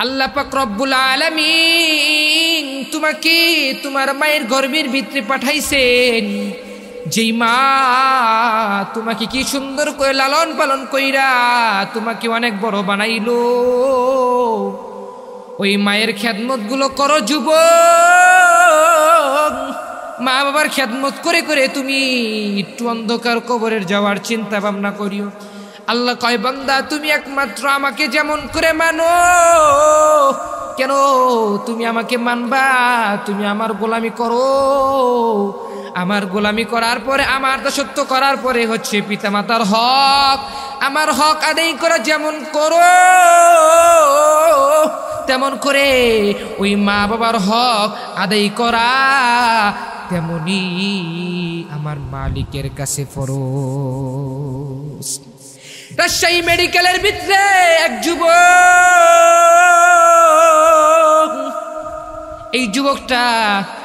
আল্লাহ পাক রব্বুল আলামিন তোমাকে তোমার মায়ের গর্ভের ভিতরে পাঠাইছেন, যেই মা তোমাকে কি সুন্দর করে লালন পালন কইরা তোমাকে অনেক বড় বানাইলো। ওই মায়ের খেদমত গুলো করো যুবক। মা বাবার খেদমত করে করে তুমি একটু অন্ধকার কবরের যাওয়ার চিন্তা ভাবনা করিও। আল্লাহ কয়, বান্দা তুমি একমাত্র আমাকে যেমন করে মানো, কেন তুমি আমাকে মানবা? তুমি আমার গোলামি করো। আমার গোলামি করার পরে, আমার দাসত্ব করার পরে হচ্ছে পিতামাতার হক, আমার হক আদায় করা যেমন করো, তেমন করে ওই মা বাবার হক আদায় করা তেমনি আমার মালিকের কাছে ফরজ। রাজশাহী মেডিকেলের ভিতরে এক যুবক, এই যুবকটা,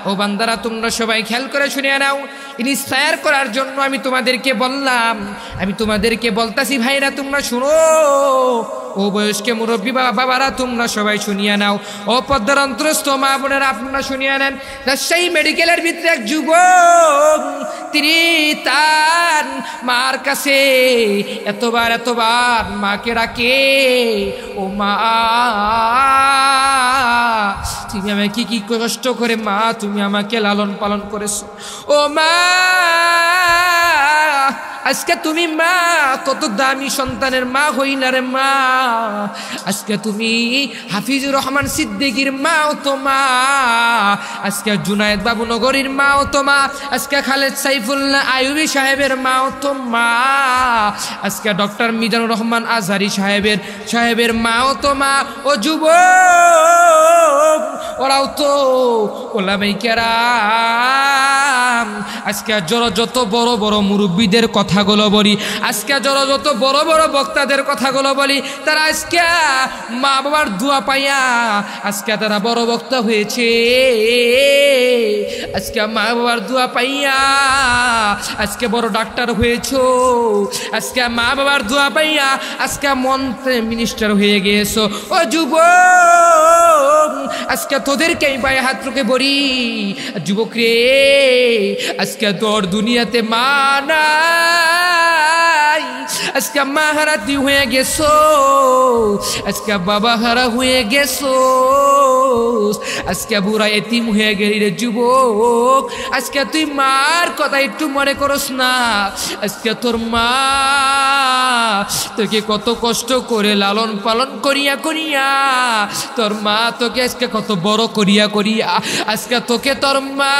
ও বান্দারা তোমরা সবাই খেয়াল করে শুনে নাও, ইন্সপায়ার করার জন্য আমি তোমাদেরকে বললাম, আমি তোমাদেরকে বলতাছি ভাইরা তোমরা শুনো, ও বয়স্ক মুরব্বী বাবারা তোমরা সবাই শুনিয়া নাও, ও পদ্মার অন্তরস্থ মা বোনেরা আপনারা শুনিয়া নেন। রাজশাহী মেডিকেলের ভিতরে এক যুবক, তিনি তার মার কাছে এতবার মাকে ডাকে, ও মা তুমি আমাকে কি কষ্ট করে মা তুমি আমাকে লালন পালন করেছো। ও মা আজকে তুমি মা কত দামি সন্তানের মা হইলা রে মা। আজকে তুমি হাফিজুর রহমান সিদ্দিকীর মাও তো মা, আজকে জুনায়েদ বাবু নগরীর মাও তো মা, আজকে খালেদ সাইফুল্লাহ আইয়ুবী সাহেবের মাও তো মা, আজকে ডক্টর মিজানুর রহমান আজহারি সাহেবের মাও তো মা। ও যুবক, ওরাও তো ওলামায়ে কেরাম। আজকে যত বড় বড় মুরব্বীদের কথাগুলো বলি, আজকে যত বড় বড় বক্তাদের কথাগুলো বলি, তারা আজকে মা বাবার দোয়া পাইয়া আজকে তারা বড় বক্তা হয়েছে। আজকে মা বাবার দোয়া পাইয়া আজকে বড় ডাক্তার হয়েছো, আজকে মা বাবার দোয়া পাইয়া আজকে মন্ত্রী মিনিস্টার হয়ে গিয়েছো। ও যুবক, আজকে তোদেরকে আমি পায়ে হাত রেখে বলি, যুবক রে, আজকে তোর দুনিয়াতে মা নাই, আজকে মা হারা তুই হয়ে গেছো, আজকে বাবা হারা হয়ে গেছো, আজকে বুড়া এতিম হয়ে গেলি রে যুবক। আজকে তুই মার কথা একটু মনে করস না। আজকে তোর মা তোকে কত কষ্ট করে লালন পালন করিয়া তোর মা তোকে আজকে কত বড় করিয়া আজকে তোকে তোর মা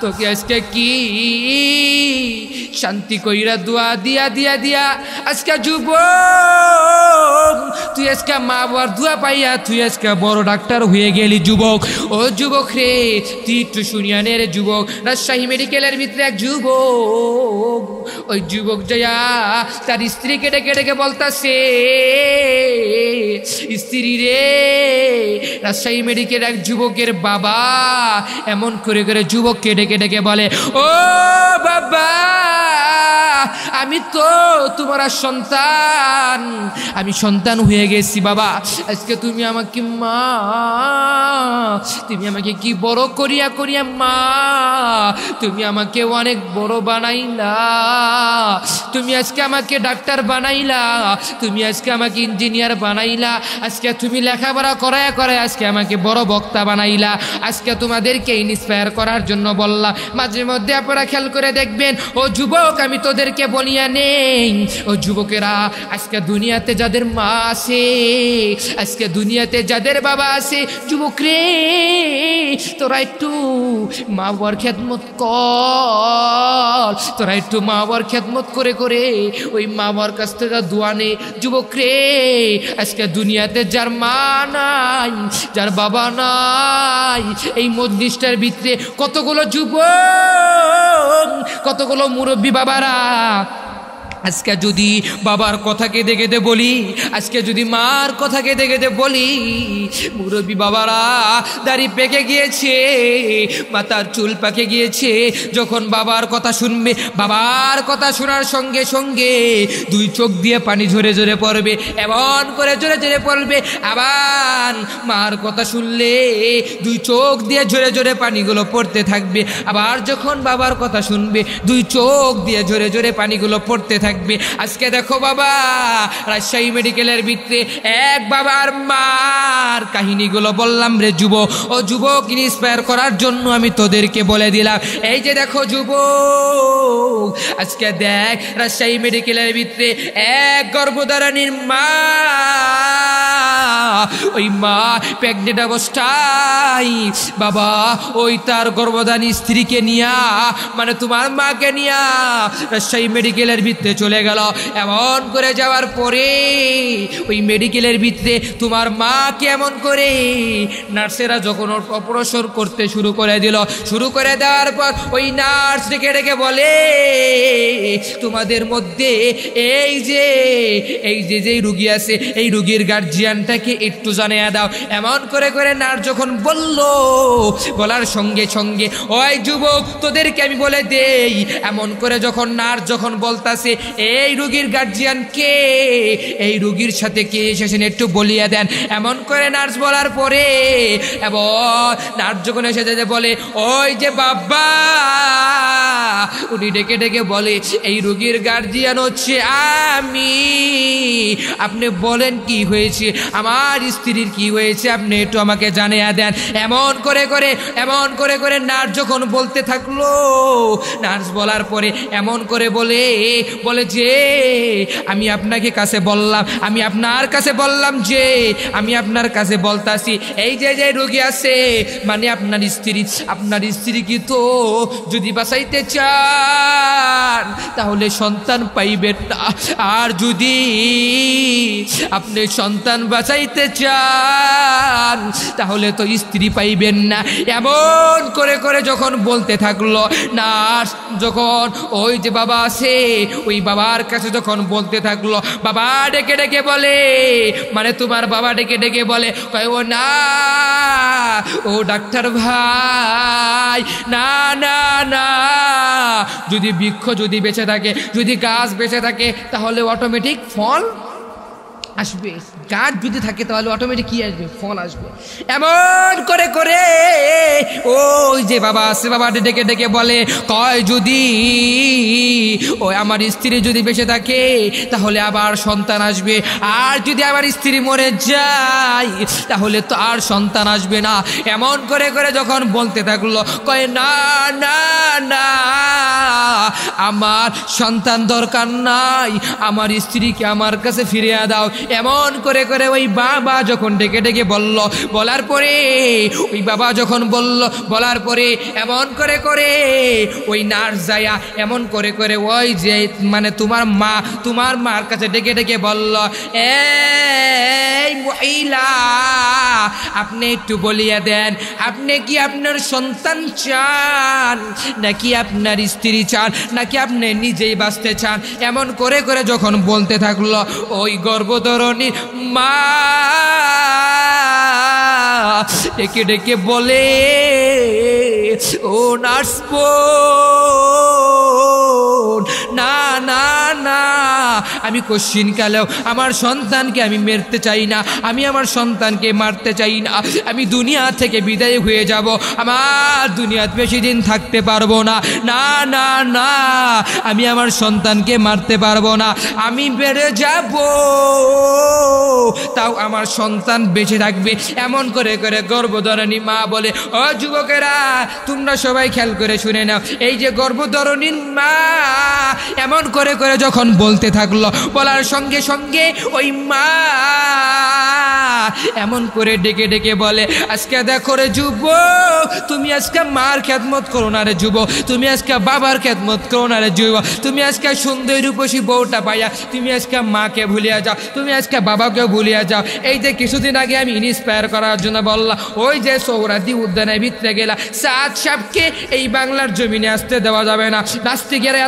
তোকে আজকে কি শান্তি কইরা দোয়া দিয়া আজকে যুবক তুই আজকে মা বাবার দোয়া পাইয়া তুই আজকে বড় ডাক্তার হয়ে গেলি যুবক। ও যুবক রে, তুই একটু শুনিয়া নে রে যুবক। রাজশাহী মেডিকেলের ভিতরে এক যুবক, ওই যুবক যাইয়া তার স্ত্রীকে ডেকে বলতাছে, স্ত্রী রে, রাজশাহী মেডিকেল এক যুবকের বাবা এমন করে যুবককে ডেকে বলে, ও বাবা, আমি তো তোমার সন্তান, আমি সন্তান হয়ে গেছি বাবা। আজকে তুমি আমাকে মা, তুমি আমাকে কি বড় করিয়া মা, তুমি আমাকে অনেক বড় বানাইলা, তুমি আজকে আমাকে ডাক্তার বানাইলা, তুমি আজকে আমাকে ইঞ্জিনিয়ার বানাইলা, আজকে তুমি লেখাপড়া করায় আজকে আমাকে বড় বক্তা বানাইলা, আজকে তোমাদেরকে ইন্সপায়ার করার জন্য বললা। মাঝে মধ্যে আপনারা খেয়াল করে দেখবেন, ও যুবক, আমি তোদেরকে বলিয়া নেই, ও যুবকেরা, আজকে দুনিয়াতে যাদের মা আছে, আজকে দুনিয়াতে যাদের বাবা আছে, যুবক রে, তোরা একটু মা বাবার খেদমত কর, তোরা একটু মা বাবার খেদমত করে ওই মা বাবার কাছ থেকে দোয়া নে। যুবক রে, আজকে দুনিয়াতে যার মা নাই, যার বাবা নাই, এই মজলিসটার ভিতরে কতগুলো যুবক, কতগুলো মুরব্বী বাবারা আজকে যদি বাবার কথা কেঁদে কেঁদে বলি, আজকে যদি মার কথা কেঁদে কেঁদে বলি, মুরব্বী বাবারা দাড়ি পেকে গিয়েছে, মাথার চুল পাকে গিয়েছে, যখন বাবার কথা শুনবে, বাবার কথা শোনার সঙ্গে সঙ্গে দুই চোখ দিয়ে পানি ঝরে ঝরে পড়বে, এমন করে ঝরে ঝরে পড়বে। আবার মার কথা শুনলে দুই চোখ দিয়ে ঝরে ঝরে পানিগুলো পড়তে থাকবে। আবার যখন বাবার কথা শুনবে, দুই চোখ দিয়ে ঝরে ঝরে পানিগুলো পড়তে থাকবে। আজকে দেখো বাবা, রাজশাহী মেডিকেলের ভিতরে এক বাবার মার কাহিনীগুলো বললাম রে যুবক, ও যুবক ইন্সপায়ার করার জন্য আমি তোদেরকে বলে দিলাম। এই যে দেখো যুবক, আজকে দেখ রাজশাহী মেডিকেলের ভিতরে এক গর্ভধারণীর মা, ওই মা প্রেগনেন্ট অবস্থায় বাবা ওই তার গর্ভধারী স্ত্রীকে নিয়া, মানে তোমার মাকে নিয়া রাজশাহী মেডিকেলের ভিতরে চলে গেল। এমন করে যাওয়ার পরে ওই মেডিকেলের ভিতরে তোমার মাকে এমন করে নার্সেরা যখন অপারেশন করতে শুরু করে দিল, শুরু করে দেওয়ার পর ওই নার্স ডেকে ডেকে বলে, তোমাদের মধ্যে এই যে রুগী আছে, এই রুগীর গার্জিয়ানটাকে একটু জানিয়ে দাও। এমন করে করে নার্স যখন বলল, বলার সঙ্গে সঙ্গে ওই যুবক তোদেরকে আমি বলে দেই, এমন করে যখন নার্স যখন বলতাছে এই রুগীর গার্জিয়ান কে, এই রুগীর সাথে কে এসেছেন একটু বলিয়ে দেন। এমন করে নার্স বলার পরে এবং নার্স যখন এসে বলে ওই যে বাবা, উনি ডেকে ডেকে বলে এই রুগীর গার্জিয়ান হচ্ছে আমি, আপনি বলেন কি হয়েছে, আমার স্ত্রীর কি হয়েছে, আপনি একটু আমাকে জানিয়ে দেন। এমন করে করে নার্স যখন বলতে থাকলো, নার্স বলার পরে এমন করে বলে যে আমি আপনাকে কাছে বললাম, আমি আপনার কাছে বললাম যে আমি আপনার কাছে বলতাছি এই যে রোগী আছে, মানে আপনার স্ত্রী কি তো যদি বাঁচাইতে চান তাহলে সন্তান পাইবেন না, আর যদি আপনি সন্তান বাঁচাইতে চান তাহলে তো স্ত্রী পাইবেন না। এমন করে করে যখন বলতে থাকলো, নার্স যখন ওই যে বাবা আছে ওই বাবার কাছে যখন বলতে থাকলো, বাবা ডেকে ডেকে বলে, মানে তোমার বাবা ডেকে ডেকে বলে, ও না ও ডাক্তার ভাই, না না না, যদি বৃক্ষ যদি বেঁচে থাকে, যদি গাছ বেঁচে থাকে তাহলে অটোমেটিক ফল আসবে, গাছ যদি থাকে তাহলে অটোমেটিক কি আসবে, ফল আসবে। এমন করে করে ওই যে বাবা আছে, বাবা ডেকে ডেকে বলে, কয় যদি ওই আমার স্ত্রী যদি বেঁচে থাকে তাহলে আবার সন্তান আসবে, আর যদি আমার স্ত্রী মরে যায় তাহলে তো আর সন্তান আসবে না। এমন করে করে যখন বলতে থাকলো, কয় না না না, আমার সন্তান দরকার নাই, আমার স্ত্রীকে আমার কাছে ফিরিয়ে দাও। এমন করে করে ওই বাবা যখন ডেকে ডেকে বলল, বলার পরে ওই বাবা যখন বলার পরে এমন করে করে ওই নার্স যায়া এমন করে করে ওই যে মানে তোমার মার কাছে ডেকে ডেকে বলল, এই মহিলা আপনি একটু বলিয়ে দেন, আপনি কি আপনার সন্তান চান, নাকি আপনার স্ত্রী চান, নাকি আপনি নিজেই বাঁচতে চান। এমন করে করে যখন বলতে থাকলো, ওই গর্ভধারণী মা ডেকে ডেকে বলে, ও নার্স না না না, আমি কোশ্চিনকালেও আমার সন্তানকে আমি মারতে চাই না, আমি আমার সন্তানকে মারতে চাই না, আমি দুনিয়া থেকে বিদায় হয়ে যাব, আমার দুনিয়াতে বেশি দিন থাকতে পারবো না, না না না, আমি আমার সন্তানকে মারতে পারবো না, আমি বেড়ে যাব, তাও আমার সন্তান বেঁচে থাকবে। এমন করে করে গর্ভধারণী মা বলে, ও যুবকেরা তোমরা সবাই খেয়াল করে শুনে নাও, এই যে গর্ভধারণীর মা এমন করে করে যখন বলতে থাকলো, বলার সঙ্গে সঙ্গে ওই মা এমন করে ডেকে ডেকে বলে, আজকে দেখো রে যুবক, তুমি আজকে মার খেদমত করো না রে যুবক, তুমি আজকে বাবার খেদমত করো না রে যুবক, তুমি আজকে সুন্দর রূপসী বউটা পাইয়া তুমি আজকে মাকে ভুলিয়া যাও, তুমি আজকে বাবাকেও ভুলিয়া যাও। এই যে কিছুদিন আগে আমি ইন্সপায়ার করার জন্য বললাম, ওই যে সোহরাদি উদ্যানের ভিতরে গেলা, সাদ সাহেবকে এই বাংলার জমিনে আসতে দেওয়া যাবে না। নাস্তিকেরা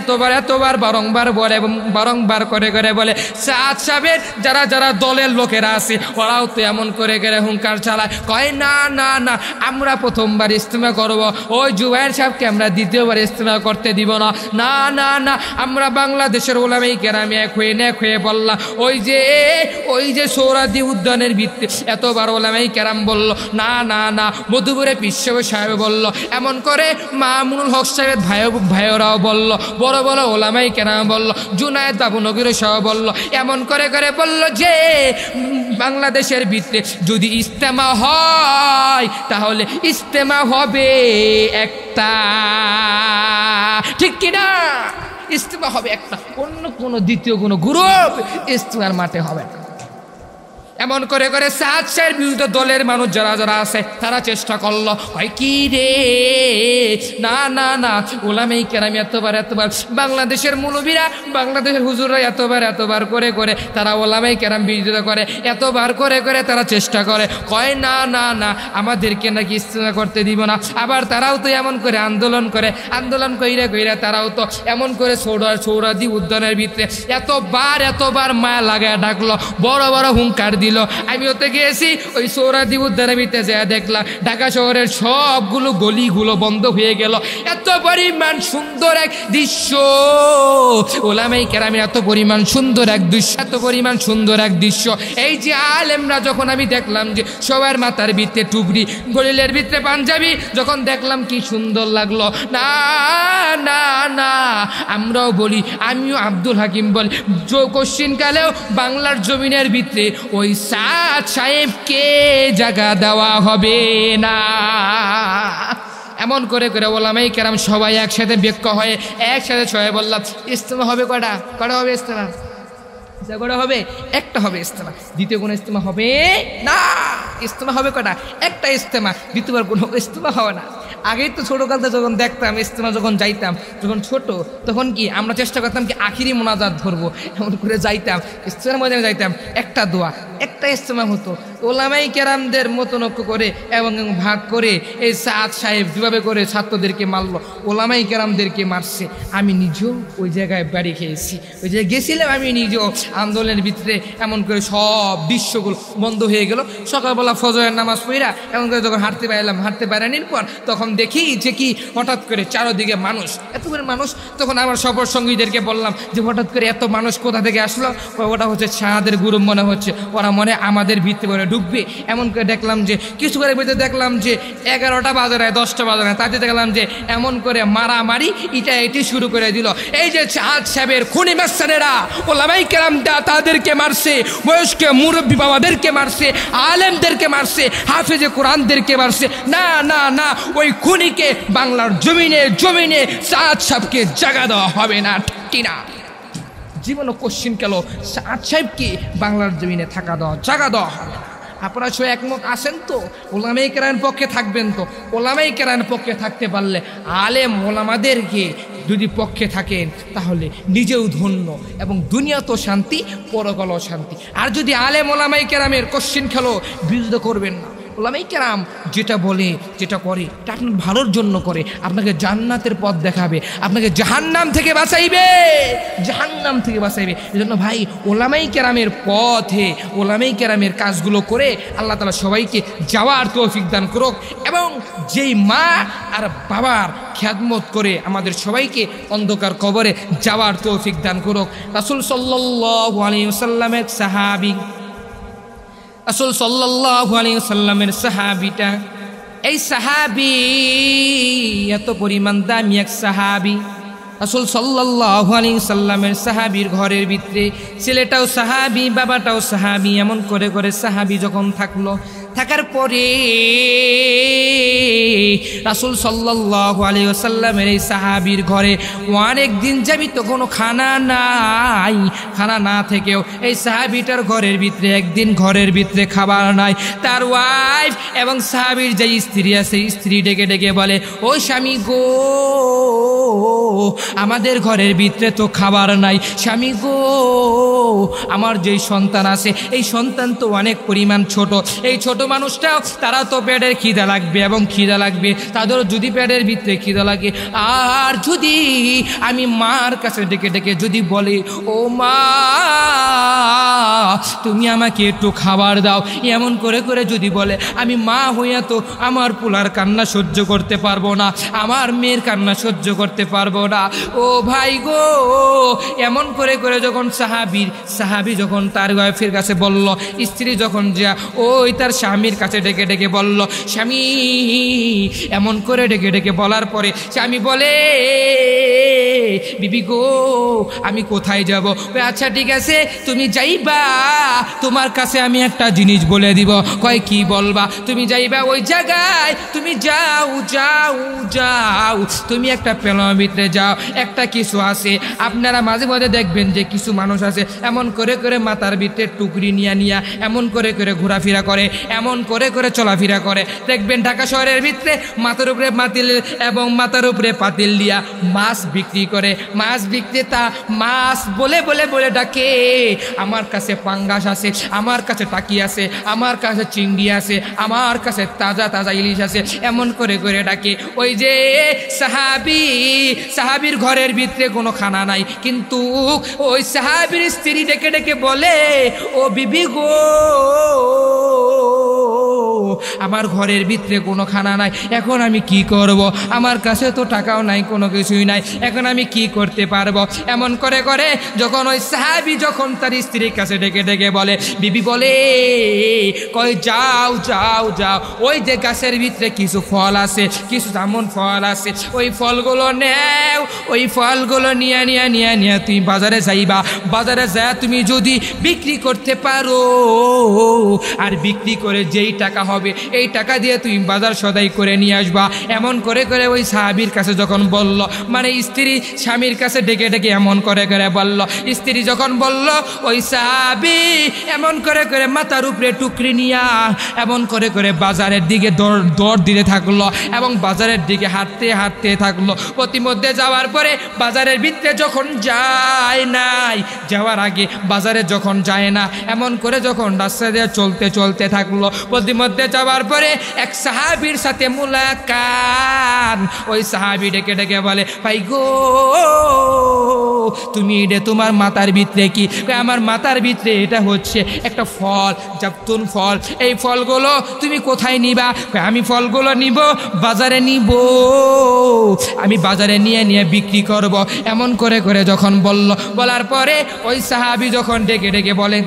এতবার বারংবার বলে এবং বারংবার করে করে বলে, সাদ সাহেবের যারা যারা দলের লোকেরা আছে ওরাও তো এমন করে করে হুঙ্কার চালায়, কয় না না না আমরা প্রথমবার ইজতেমা করব, ওই জুবায়ের সাহেবকে আমরা দ্বিতীয়বার ইজতেমা করতে দিব না, না না না আমরা বাংলাদেশের ওলামায়ে কেরাম এক হয়ে বললাম, ওই যে সোহরাদি উদ্যানের ভিত্তি এতবার ওলামায়ে কেরাম বলল, না না না মধুপুরে পীর সাহেব বলল, এমন করে মামুনুল হক সাহেবের ভাইয়েরাও বলল, বড় বড় ওলামায়ে কেরাম বলল, জুনায়েদ বাবুনগর সাহেব বলল, এমন করে করে বলল যে বাংলাদেশের ভিত্তি যদি ইজতেমা হয় তাহলে ইজতেমা হবে একটা, ঠিক কিনা? ইজতেমা হবে একটা, অন্য কোনো দ্বিতীয় কোনো গ্রুপ ইজতেমার মাঠে হবে না। এমন করে করে সাদ সাহেবের বিরুদ্ধে দলের মানুষ যারা যারা আছে তারা চেষ্টা করলো, হয় কি রে, না না না ওলামায়ে কেরাম এতবার বাংলাদেশের মুলবিরা বাংলাদেশের হুজুররা এতবার করে করে তারা ওলামায়ে কেরাম বিরোধিতা করে, এতবার করে করে তারা চেষ্টা করে, কয় না না না আমাদেরকে নাকি ইজতেমা করতে দিব না। আবার তারাও তো এমন করে আন্দোলন কইরা তারাও তো এমন করে সোহরাদি উদ্যানের ভিতরে এতবার মায়া লাগায় ডাকলো, বড় বড় হুঙ্কার দিল। আমি ওতে গিয়েছি, ওই সোহরাদি উদ্যানের ভিতরে যা দেখলাম ঢাকা শহরের সবগুলো গলিগুলো বন্ধ হয়ে গেল। এত পরিমাণ সুন্দর এক দৃশ্য, ওলামায়ে কেরামের এত পরিমাণ সুন্দর এক দৃশ্য। এই যে আলেমরা যখন আমি দেখলাম যে সবার মাথার ভিতরে টুকরি, গলিলের ভিতরে পাঞ্জাবি, যখন দেখলাম কি সুন্দর লাগলো। না না না আমরাও বলি, আমিও আব্দুল হাকিম বলি, কোশ্চিনকালেও বাংলার জমিনের ভিতরে ওই সাদ সাহেবকে জায়গা দেওয়া হবে না। এমন করে করে ওলামায়ে কেরাম সবাই একসাথে বেক্য হয়ে একসাথে সবাই বললাম, ইজতেমা হবে কটা হবে ইজতেমা? কটা হবে? একটা হবে ইজতেমা, দ্বিতীয় কোনো ইজতেমা হবে না। ইজতেমা হবে কটা? একটা ইজতেমা, দ্বিতীয়বার কোনো ইজতেমা হবে না। আগেই তো ছোটোকালতে যখন দেখতাম ইজতেমা, যখন যাইতাম যখন ছোট, তখন কি আমরা চেষ্টা করতাম কি আখিরি মোনাজাত ধরবো, এমন করে যাইতাম ইজতেমার ময়দানে যাইতাম, একটা দোয়া একটা ইজতেমা হতো। ওলামায়ে কেরামদের মতনৈক্য করে এবং ভাগ করে এই সাদ সাহেব যেভাবে করে ছাত্রদেরকে মারলো, ওলামায়ে কেরামদেরকে মারছে, আমি নিজেও ওই জায়গায় বাড়ি খেয়েছি, ওই জায়গায় গেছিলাম আমি নিজেও আন্দোলনের ভিতরে। এমন করে সব দৃশ্যগুলো বন্ধ হয়ে গেল। সকালবেলা ফজরের নামাজ পড়া এমন করে যখন হাঁটতে বেড়ানির পর তখন দেখি যে কি হঠাৎ করে চারোদিকে মানুষ, এত করে মানুষ। তখন আমার সফর সঙ্গীদেরকে বললাম যে হঠাৎ করে এত মানুষ কোথা থেকে আসলো? ওটা হচ্ছে শাহাদের গ্রুপ মনে হচ্ছে, ওরা মনে আমাদের ভিতরে করে ঢুকবে। এমন করে দেখলাম যে কিছু করে ভিতরে দেখলাম যে 11টা বাজে না 10টা বাজে না, তাতে দেখলাম যে এমন করে মারামারি এটি শুরু করে দিল। এই যে সাদ সাহেবের খুনি মাস্তানেরা ওলামায়ে কেরাম তাদেরকে মারছে, বয়স্ক মুরব্বী বাবাদেরকে মারছে, আলেমদেরকে মারছে, হাফেজে কোরআনদেরকে মারছে। না না না ওই খুনিকে বাংলার জমিনে সাদ সাহেবকে জায়গা দেওয়া হবে না, ঠিক কিনা? জীবনও কোশ্চিন কেন সাদ সাহেবকে বাংলার জমিনে জায়গা দেওয়া হবে না। আপনারা সবাই একমত আছেন তো? ওলামায়ে কেরামের পক্ষে থাকবেন তো? ওলামায়ে কেরামের পক্ষে থাকতে পারলে আলেম ওলামাদেরকে যদি পক্ষে থাকেন তাহলে নিজেও ধন্য এবং দুনিয়া তো শান্তি, পরকালও শান্তি। আর যদি আলেম ওলামায়ে কেরামের কোশ্চিন খেলো বিরোধিতা করবেন না। ওলামায়ে কেরাম যেটা বলে যেটা করে এটা আপনার ভালোর জন্য করে, আপনাকে জান্নাতের পথ দেখাবে, আপনাকে জাহান্নাম থেকে বাঁচাইবে। এজন্য ভাই ওলামায়ে কেরামের পথে ওলামায়ে কেরামের কাজগুলো করে আল্লাহ তাআলা সবাইকে যাওয়ার তৌফিক দান করুক, এবং যেই মা আর বাবার খেদমত করে আমাদের সবাইকে অন্ধকার কবরে যাওয়ার তৌফিক দান করুক। রাসূল সাল্লাল্লাহু আলাইহি ওয়াসাল্লামের সাহাবী, রাসূল সাল্লাল্লাহু আলাইহি ওয়াসাল্লামের সাহাবীটা, এই সাহাবী এত পরিমাণ দামি এক সাহাবী। রাসূল সাল্লাল্লাহু আলাইহি ওয়াসাল্লামের সাহাবীর ঘরের ভিতরে ছেলেটাও সাহাবী, বাবাটাও সাহাবী। এমন করে করে সাহাবী যখন থাকলো, থাকার পরে রাসূল সাল্লাল্লাহু আলাইহি ওয়াসাল্লামের এই সাহাবীর ঘরে অনেক দিন যাবিত কোনো খানা নাই। খানা না থেকেও এই সাহাবীটার ঘরের ভিতরে একদিন ঘরের ভিতরে খাবার নাই। তার ওয়াইফ এবং সাহাবীর যে স্ত্রী আছে, স্ত্রী ডেকে ডেকে বলে, ও স্বামী গো, আমাদের ঘরের ভিতরে তো খাবার নাই। স্বামী গো, আমার যেই সন্তান আছে এই সন্তান তো অনেক পরিমাণ ছোট, এই ছোট মানুষটাও তারা তো পেটের খিদা লাগবে এবং খিদা লাগবে, তাদের যদি পেটের ভিতরে খিদা লাগে, আর যদি আমি মার কাছে ডেকে ডেকে যদি বলি, ও মা তুমি আমাকে একটু খাবার দাও, এমন করে করে যদি বলে, আমি মা হইয়া তো আমার পোলার কান্না সহ্য করতে পারবো না, আমার মেয়ের কান্না সহ্য করতে পারবো না। ও ভাই গো, এমন করে করে যখন সাহাবী যখন তার ওয়াইফের কাছে বলল, স্ত্রী যখন যা ওই তার স্বামীর কাছে ডেকে ডেকে বলল, স্বামী এমন করে ডেকে ডেকে বলার পরে স্বামী বলে, বিবি গো আমি কোথায় যাব? আচ্ছা ঠিক আছে তুমি যাইবা, তোমার কাছে আমি একটা জিনিস বলে দিব। কয় কি বলবা? তুমি যাইবা ওই জায়গায়, তুমি যাও যাও যাও, তুমি একটা পেলার ভিতরে যাও, একটা কিছু আছে, আপনারা মাঝে মাঝে দেখবেন যে কিছু মানুষ আছে এমন করে করে মাথার ভিতরে টুকরি নিয়া নিয়া এমন করে করে ঘোরাফেরা করে, এমন করে করে চলাফেরা করে। দেখবেন ঢাকা শহরের ভিতরে মাথার উপরে পাতিল এবং মাথার উপরে পাতিল দিয়া মাছ বিক্রি করে। মাছ বিক্রেতা মাছ বলে বলে বলে ডাকে, আমার কাছে পাঙ্গাস আছে, আমার কাছে টাকি আছে, আমার কাছে চিংড়ি আছে, আমার কাছে তাজা তাজা ইলিশ আছে, এমন করে করে ডাকে। ওই যে সাহাবীর ঘরের ভিতরে কোনো খানা নাই, কিন্তু ওই সাহাবীর স্ত্রী ডেকে ডেকে বলে, ও বিবি গো আমার ঘরের ভিতরে কোনো খানা নাই, এখন আমি কি করব? আমার কাছে তো টাকাও নাই, কোনো কিছুই নাই, এখন আমি কি করতে পারবো? এমন করে করে যখন ওই সাহাবী যখন তার স্ত্রীর কাছে ডেকে ডেকে বলে, বিবি বলে, কই যাও যাও যাও, ওই যে গাছের ভিতরে কিছু ফল আছে, কিছু এমন ফল আছে, ওই ফলগুলো নেও, ওই ফলগুলো নিয়ে নিয়ে নিয়ে নিয়ে তুমি বাজারে যাইবা, বাজারে যা তুমি যদি বিক্রি করতে পারো, আর বিক্রি করে যেই টাকা হবে এই টাকা দিয়ে তুমি বাজার সদাই করে নিয়ে আসবা। এমন করে করে ওই সাহাবীর কাছে যখন বলল, মানে স্ত্রী স্বামীর কাছে ডেকে ডেকে এমন করে করে বলল, স্ত্রী যখন বলল, ওই সাহাবী এমন করে করে মাথার উপরে টুকরি নিয়া এমন করে করে বাজারের দিকে দৌড় দিতে থাকলো এবং বাজারের দিকে হাঁটতে হাঁটতে থাকলো। প্রতিমধ্যে যাওয়ার পরে বাজারের ভিতরে যখন যায় নাই, যাওয়ার আগে বাজারে যখন যায় না, এমন করে যখন রাস্তা দিয়ে চলতে চলতে থাকলো, প্রতিমধ্যে যাওয়ার পরে এক সাহাবীর সাথে মুলাকাত। ওই সাহাবী ডেকে ডেকে বলে, ভাই গো তুমি এটা তোমার মাথার ভিতরে কি? আমার মাথার ভিতরে এটা হচ্ছে একটা ফল, জাবতুন ফল, এই ফলগুলো তুমি কোথায় নিবা? আমি ফলগুলো নিব বাজারে নিব, আমি বাজারে নিয়ে নিয়ে বিক্রি করব। এমন করে করে যখন বলার পরে ওই সাহাবী যখন ডেকে ডেকে বলে,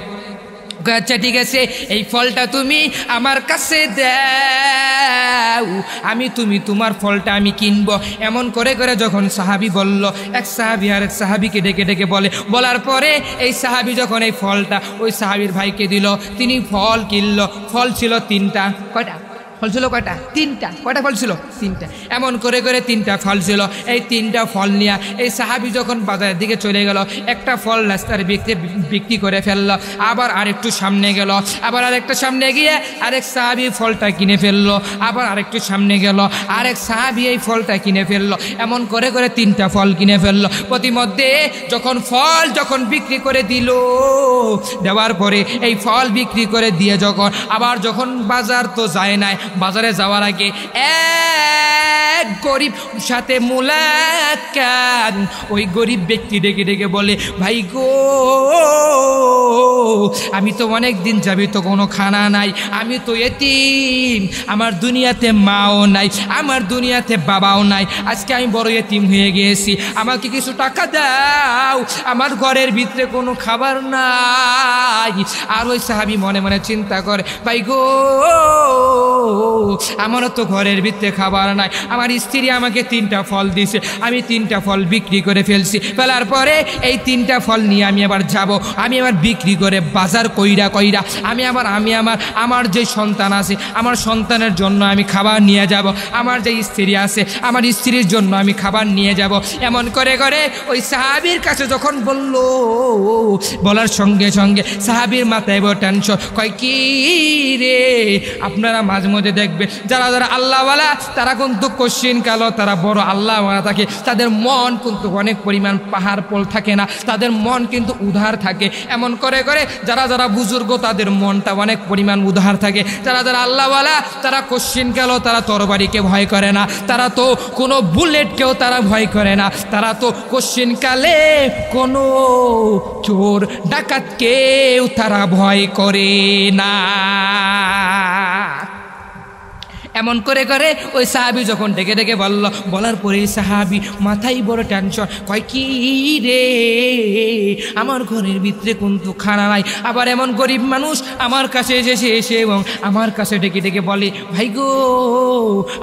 আচ্ছা ঠিক আছে এই ফলটা তুমি আমার কাছে দাও, তুমি তোমার ফলটা আমি কিনবো। এমন করে করে যখন সাহাবী বলল, এক সাহাবী আর এক সাহাবীকে ডেকে ডেকে বলার পরে এই সাহাবী যখন এই ফলটা ওই সাহাবীর ভাইকে দিল, তিনি ফল কিনল। ফল ছিল 3টা। কয়টা ফল ছিল? কয়টা? 3টা। কয়টা ফল ছিল? 3টা। এমন করে করে 3টা ফল ছিল। এই 3টা ফল নিয়ে এই সাহাবী যখন বাজারের দিকে চলে গেল, একটা ফল রাস্তার বিক্রি করে ফেলল, আবার আরেকটু সামনে গেল, আবার আরেকটা সামনে গিয়ে আরেক সাহাবী ফলটা কিনে ফেললো, আবার আরেকটু সামনে গেল, আরেক সাহাবী এই ফলটা কিনে ফেললো। এমন করে করে 3টা ফল কিনে ফেললো। প্রতিমধ্যে যখন ফল যখন বিক্রি করে দিল, দেওয়ার পরে এই ফল বিক্রি করে দিয়ে আবার যখন বাজার তো যায় নাই, বাজারে যাওয়ার আগে এক গরিব সাথে মুলাকাত। ওই গরিব ব্যক্তি ডেকে ডেকে বলে, ভাই গো আমি তো অনেক দিন যাবি তো কোনো খানা নাই, আমি তো এতিম, আমার দুনিয়াতে মাও নাই, আমার দুনিয়াতে বাবাও নাই, আজকে আমি বড় এতিম হয়ে গিয়েছি, আমাকে কিছু টাকা দাও, আমার ঘরের ভিতরে কোনো খাবার নাই। আর ওই সাহাবী মনে মনে চিন্তা করে, ভাই গো আমারও তো ঘরের ভিতরে খাবার নাই, আমার স্ত্রী আমাকে 3টা ফল দিয়েছে, আমি 3টা ফল বিক্রি করে ফেলছি। ফেলার পরে এই 3টা ফল নিয়ে আমি আবার যাব, আমি আবার বিক্রি করে বাজার কইরা আমি আমার যে সন্তান আছে আমার সন্তানের জন্য আমি খাবার নিয়ে যাব, আমার যে স্ত্রী আছে আমার স্ত্রীর জন্য আমি খাবার নিয়ে যাব। এমন করে করে ওই সাহাবীর কাছে যখন বলল, বলার সঙ্গে সঙ্গে সাহাবীর মাথায় বড় টেনশন, কয় কি রে, আপনারা মাঝে মধ্যে দেখবেন যারা যারা আল্লাহওয়ালা তারা কিন্তু কোশ্চিন কালো, তারা বড় আল্লাহওয়ালা থাকে, তাদের মন কিন্তু অনেক পরিমাণ পাহাড় পোল থাকে না, তাদের মন কিন্তু উদার থাকে। এমন করে করে যারা যারা বুজুর্গ তাদের মনটা অনেক পরিমাণ উদার থাকে। যারা যারা আল্লাহওয়ালা তারা কোশ্চিন কালো, তারা তরবারিকে ভয় করে না, তারা তো কোনো বুলেটকেও তারা ভয় করে না, তারা তো কোশ্চিন কালে কোনো চোর ডাকাতকেও তারা ভয় করে না। এমন করে করে ওই সাহাবি যখন ডেকে ডেকে বলল, বলার পরে সাহাবি মাথায় বড় টেনশন, কয় কি রে, আমার ঘরের ভিতরে কিন্তু খানা নাই। আবার এমন গরিব মানুষ আমার কাছে এসে এবং আমার কাছে ডেকে ডেকে বলে, ভাই গো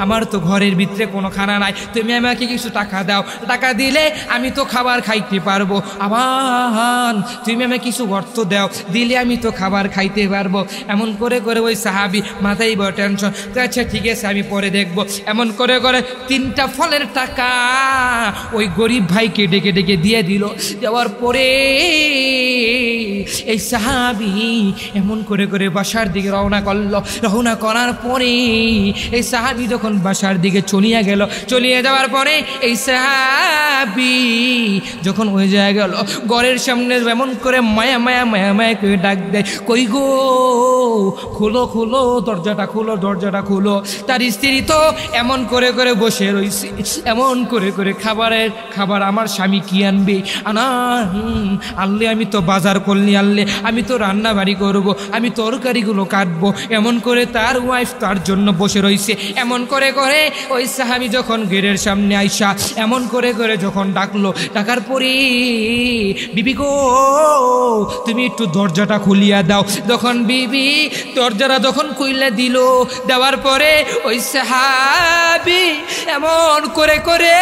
আমার তো ঘরের ভিতরে কোনো খানা নাই, তুমি আমাকে কিছু টাকা দাও, টাকা দিলে আমি তো খাবার খাইতে পারবো। আবার তুমি আমাকে কিছু অর্থ দাও, দিলে আমি তো খাবার খাইতে পারবো। এমন করে করে ওই সাহাবি মাথায় বড় টেনশন, আচ্ছা ঠিক আছে আমি পরে দেখব। এমন করে করে 3টা ফলের টাকা ওই গরিব ভাইকে ডেকে ডেকে দিয়ে দিল। দেওয়ার পরে এই সাহাবী এমন করে করে বাসার দিকে রওনা করলো। রওনা করার পরে এই সাহাবী যখন বাসার দিকে চলিয়ে যাওয়ার পরে এই সাহাবী যখন ওই জায়গায় গেল, ঘরের সামনে এমন করে মায়া মায়া মায়া মায়া করে ডাক দেয়, কই গো খুলো খুলো দরজাটা খুলো, দরজাটা খুলো। তার স্ত্রী তো এমন করে করে বসে রয়েছে, এমন করে করে খাবার আমার স্বামী কি আনবে, আনলে আমি তো বাজার করলি, আনলে আমি তো রান্না বাড়ি করবো, আমি তরকারিগুলো কাটবো। এমন করে তার ওয়াইফ তার জন্য বসে রয়েছে। এমন করে করে ওই সাহাবী যখন গেটের সামনে আইসা এমন করে করে যখন ডাকলো, ডাকার পরে বিবি গো তুমি একটু দরজাটা খুলিয়া দাও। যখন বিবি দরজাটা যখন খুইলে দিল, দেওয়ার পরে ওই সাহাবী এমন করে করে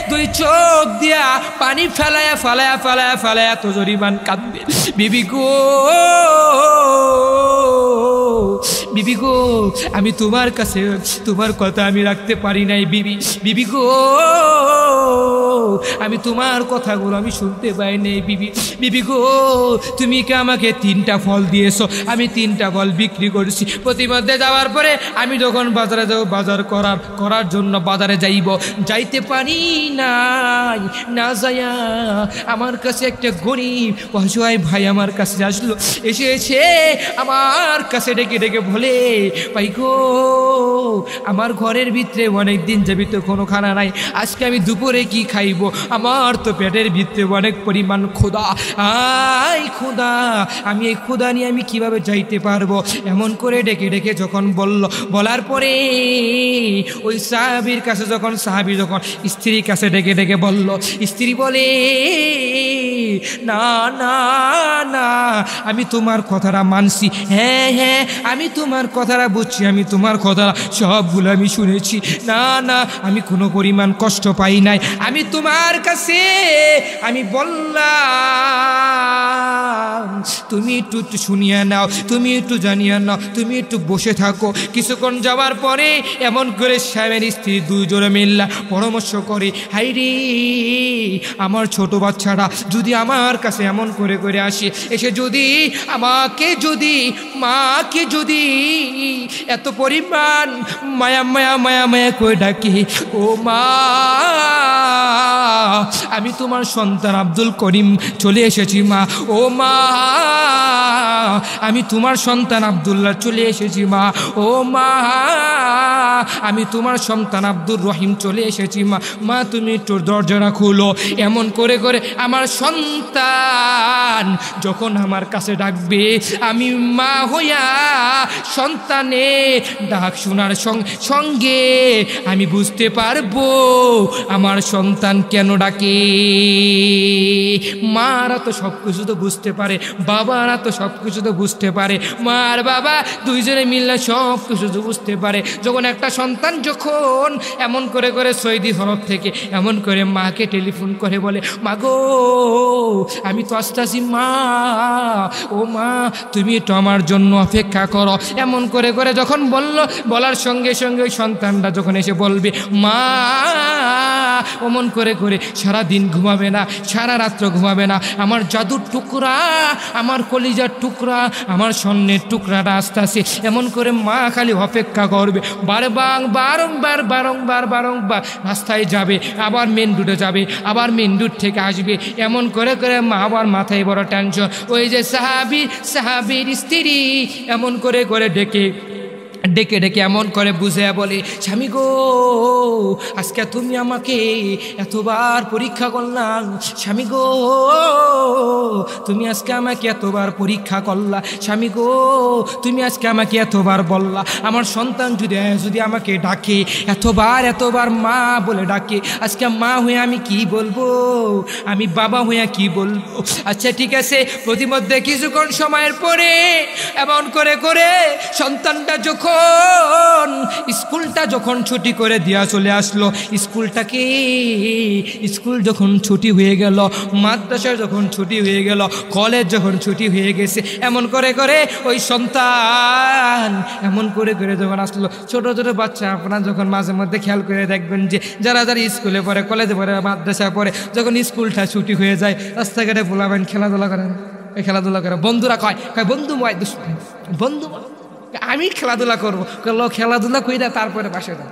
2 চোখ দিয়া পানি ফেলায়া ফেলায়া ফেলায়া ফেলায়া তো জরিমান কাঁদবে, বিবি গো বিবি গো আমি তোমার কাছে তোমার কথা আমি রাখতে পারি নাই, বিবি গো আমি তোমার কথাগুলো আমি শুনতে পাই নাই, বিবি গো তুমি কি আমাকে 3টা ফল দিয়েছো, আমি 3টা ফল বিক্রি করছি। প্রতিমধ্যে যাওয়ার পরে আমি যখন বাজারে যাব, বাজার করার জন্য বাজারে যাইতে পারি নাই, না যাইয়া আমার কাছে একটা গরিব অসহায় ভাই আমার কাছে আসলো। এসে আমার কাছে ডেকে ডেকে বলে, ভাই গো আমার ঘরের ভিতরে অনেক দিন যাবি তো কোনো খানা নাই, আজকে আমি দুপুরে কি খাইবো, আমার তো পেটের ভিতরে অনেক পরিমাণ ক্ষুধা, ক্ষুধা, আমি এই ক্ষুধা নিয়ে আমি কিভাবে যাইতে পারবো। এমন করে ডেকে ডেকে যখন বলার পরে ওই সাহাবীর কাছে সাহাবী যখন স্ত্রীর কাছে ডেকে ডেকে বলল, স্ত্রী বলে, না না না আমি তোমার কথাটা মানছি, হ্যাঁ হ্যাঁ আমি তোমার কথাটা বুঝছি, আমি তোমার কথা সবগুলো আমি শুনেছি, না না আমি কোনো পরিমাণ কষ্ট পাই নাই, আমি তোমার কাছে আমি বললাম তুমি একটু শুনিয়া নাও, তুমি একটু জানিয়া নাও, তুমি একটু বসে থাকো। কিছুক্ষণ যাওয়ার পরে এমন করে স্বামীর স্ত্রী 2 জনে মিল্লা পরামর্শ করে, হাই রে আমার ছোট বাচ্চাটা যদি আমার কাছে এমন করে করে আসে, এসে যদি মাকে যদি এত পরিমাণ মায়া মায়া মায়া মায়া করে ডাকি, ও মা আমি তোমার সন্তান আব্দুল করিম চলে এসেছি মা, ও মা আমি তোমার সন্তান আব্দুল্লাহ চলে এসেছি মা, ও মা আমি তোমার সন্তান আব্দুর রহিম চলে এসেছি মা, মা তুমি একটু দরজাটা খুলো। এমন করে করে আমার সন্তান যখন আমার কাছে ডাকবে, আমি মা হইয়া সন্তানের ডাক শোনার সঙ্গে আমি বুঝতে পারবো আমার সন্তান কেন ডাকে। মারা তো সব কিছু তো বুঝতে পারে, বাবারা তো সব কিছু তো বুঝতে পারে, মা আর বাবা দুইজনে মিললে সব কিছু তো বুঝতে পারে। যখন একটা সন্তান যখন এমন করে করে সৌদি হরব থেকে এমন করে মাকে টেলিফোন করে বলে, মা গো আমি তো আসতেছি মা, ও মা তুমি তো আমার জন্য অপেক্ষা করো, এমন করে করে যখন বলার সঙ্গে সঙ্গে ওই সন্তানটা যখন এসে বলবে মা, অমন করে করে সারা দিন ঘুমাবে না, সারা রাত্র ঘুমাবে না, আমার জাদুর টুকরা, আমার কলিজার টুকরা, আমার স্বর্ণের টুকরাটা আস্তে আস্তে এমন করে মা খালি অপেক্ষা করবে। বারংবার রাস্তায় যাবে, আবার মেন রুটে যাবে, আবার মেন রুট থেকে আসবে, এমন করে করে মা আবার মাথায় বড় টেনশন। ওই যে সাহাবীর স্ত্রী এমন করে করে ডেকে এমন করে বুঝে বলে, স্বামী গো আজকে তুমি আমাকে এতবার পরীক্ষা করলাম, স্বামী গো তুমি আজকে আমাকে এতবার পরীক্ষা করলা, স্বামী গো তুমি আজকে আমাকে এতবার বললা আমার সন্তান যদি আমাকে ডাকে এতবার মা বলে ডাকে, আজকে মা হয়ে আমি কি বলবো, আমি বাবা হয়ে কি বলবো। আচ্ছা ঠিক আছে, প্রতিমধ্যে কিছুক্ষণ সময়ের পরে এমন করে করে সন্তানটা যখন স্কুলটা যখন ছুটি করে দেওয়া চলে আসলো, স্কুল যখন ছুটি হয়ে গেল, মাদ্রাসা যখন ছুটি হয়ে গেল, কলেজ যখন ছুটি হয়ে গেছে, এমন করে করে ওই সন্তান এমন করে করে যখন আসলো, ছোট ছোট বাচ্চা আপনারা যখন মাঝে মধ্যে খেয়াল করে দেখবেন যে যারা স্কুলে পড়ে, কলেজে পড়ে, মাদ্রাসায় পড়ে, যখন স্কুলটা ছুটি হয়ে যায় রাস্তাঘাটে বলাবেন খেলাধুলা করে, বন্ধুরা কয় বন্ধু বন্ধু আমি খেলাধুলা করবো, খেলাধুলা কইরা তারপরে পাশে দাও।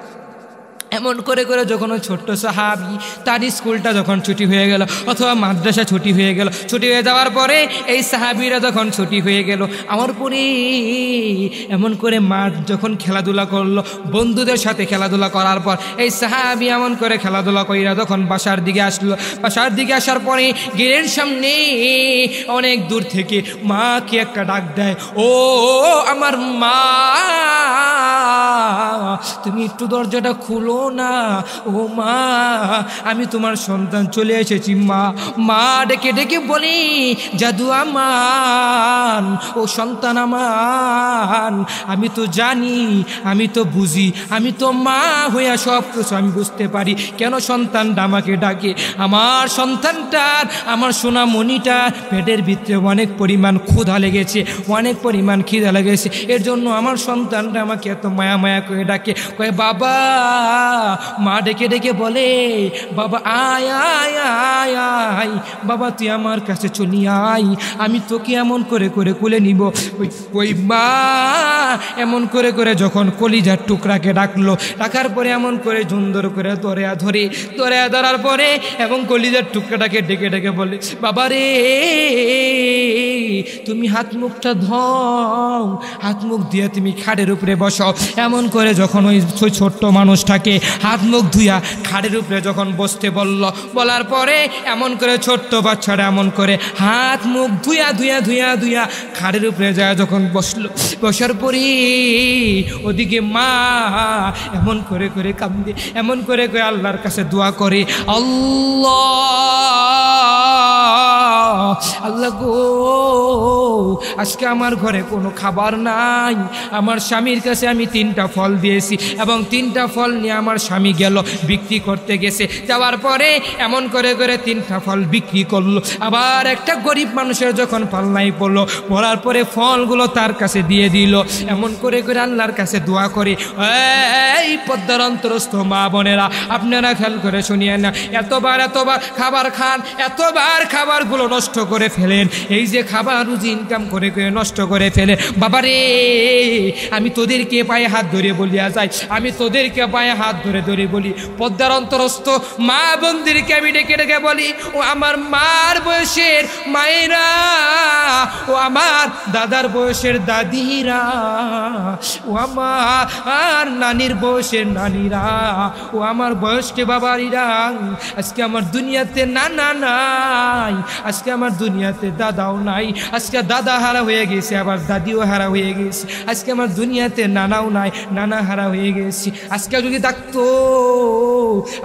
এমন করে করে যখন ওই ছোট্ট সাহাবী তার স্কুলটা যখন ছুটি হয়ে গেল অথবা মাদ্রাসা ছুটি হয়ে গেল, ছুটি হয়ে যাওয়ার পরে এই সাহাবীরা যখন ছুটি হয়ে গেল, আমার পরে এমন করে মাঠ যখন খেলাধুলা করলো, বন্ধুদের সাথে খেলাধুলা করার পর এই সাহাবী এমন করে খেলাধুলা কইরা যখন বাসার দিকে আসলো, বাসার দিকে আসার পরে গেটের সামনে অনেক দূর থেকে মাকে একটা ডাক দেয়, ও আমার মা তুমি একটু দরজাটা খুলো না, ও মা আমি তোমার সন্তান চলে এসেছি মা। মা ডেকে ডেকে বলি, জাদু আমার, ও সন্তান আমার, আমি তো জানি, আমি তো বুঝি, আমি তো মা হইয়া সব কিছু আমি বুঝতে পারি কেন সন্তানটা আমাকে ডাকে। আমার সন্তানটার, আমার সোনামণিটার পেটের ভিতরে অনেক পরিমাণ ক্ষুধা লেগেছে, অনেক পরিমাণ খিদা লেগেছে, এর জন্য আমার সন্তানটা আমাকে এত মায়া মায়া করে ডাকে, কয়ে বাবা। মা ডেকে ডেকে বলে, বাবা আয় আয় আয় আয়, বাবা তুই আমার কাছে চলি আয়, আমি তোকে এমন করে করে কোলে নিব। ওই মা এমন করে করে যখন কলিজার টুকরাকে ডাকলো, ডাকার পরে এমন করে সুন্দর করে ধরার পরে এবং কলিজার টুকরাটাকে ডেকে ডেকে বলে, বাবা রে তুমি হাত মুখটা ধও, হাত মুখ দিয়ে তুমি খাটের উপরে বসো। এমন করে যখন ওই ছোট্ট মানুষটাকে হাত মুখ ধুইয়া খাটের উপরে যখন বসতে বলার পরে এমন করে ছোট্ট বাচ্চাটা এমন করে হাত মুখ ধুইয়া ধুইয়া ধুইয়া ধুইয়া খাটের উপরে যায় যখন বসলো, বসার পরে ওদিকে মা এমন করে করে কান্দে, এমন করে করে আল্লাহর কাছে দোয়া করে, আল্লাহ গো আজকে আমার ঘরে কোনো খাবার নাই, আমার স্বামীর কাছে আমি 3টা ফল দিয়েছি এবং 3টা ফল নিয়ে আমার স্বামী গেল বিক্রি করতে গেছে, যাওয়ার পরে এমন করে করে 3টা ফল বিক্রি করলো, আবার একটা গরিব মানুষের যখন পাল্লাই পড়লো, পড়ার পরে ফলগুলো তার কাছে দিয়ে দিল। এমন করে করে আল্লাহর কাছে দোয়া করে, এই পদ্মার অন্তরস্থ মা বোনেরা আপনারা খেয়াল করে শুনিয়ে না, এতবার খাবার খান, এতবার খাবারগুলো নষ্ট করে ফেলেন, এই যে খাবার রুজি ইনকাম করে করে নষ্ট করে ফেলে, বাবারে আমি তোদেরকে পায়ে হাত ধরে বলিয়া যাই, আমি তোদেরকে পায়ে হাত ধরে ধরে বলি, পদ্মার অন্তরস্থ মা বোনদেরকে আমি ডেকে ডেকে বলি, ও আমার মার বয়সের মায়েরা, ও আমার দাদার বয়সের দাদিরা, ও আমার নানির বয়সের নানিরা, ও আমার বয়স্ক বাবারিরা, আজকে আমার দুনিয়াতে নানা নাই, আজকে আমার দুনিয়াতে দাদাও নাই, আজকে দাদা হারা হয়ে গেছে, আবার দাদিও হারা হয়ে গেছে, আজকে আমার দুনিয়াতে নানাও নাই, নানা হারা হয়ে গেছি। আজকে যদি থাকতো,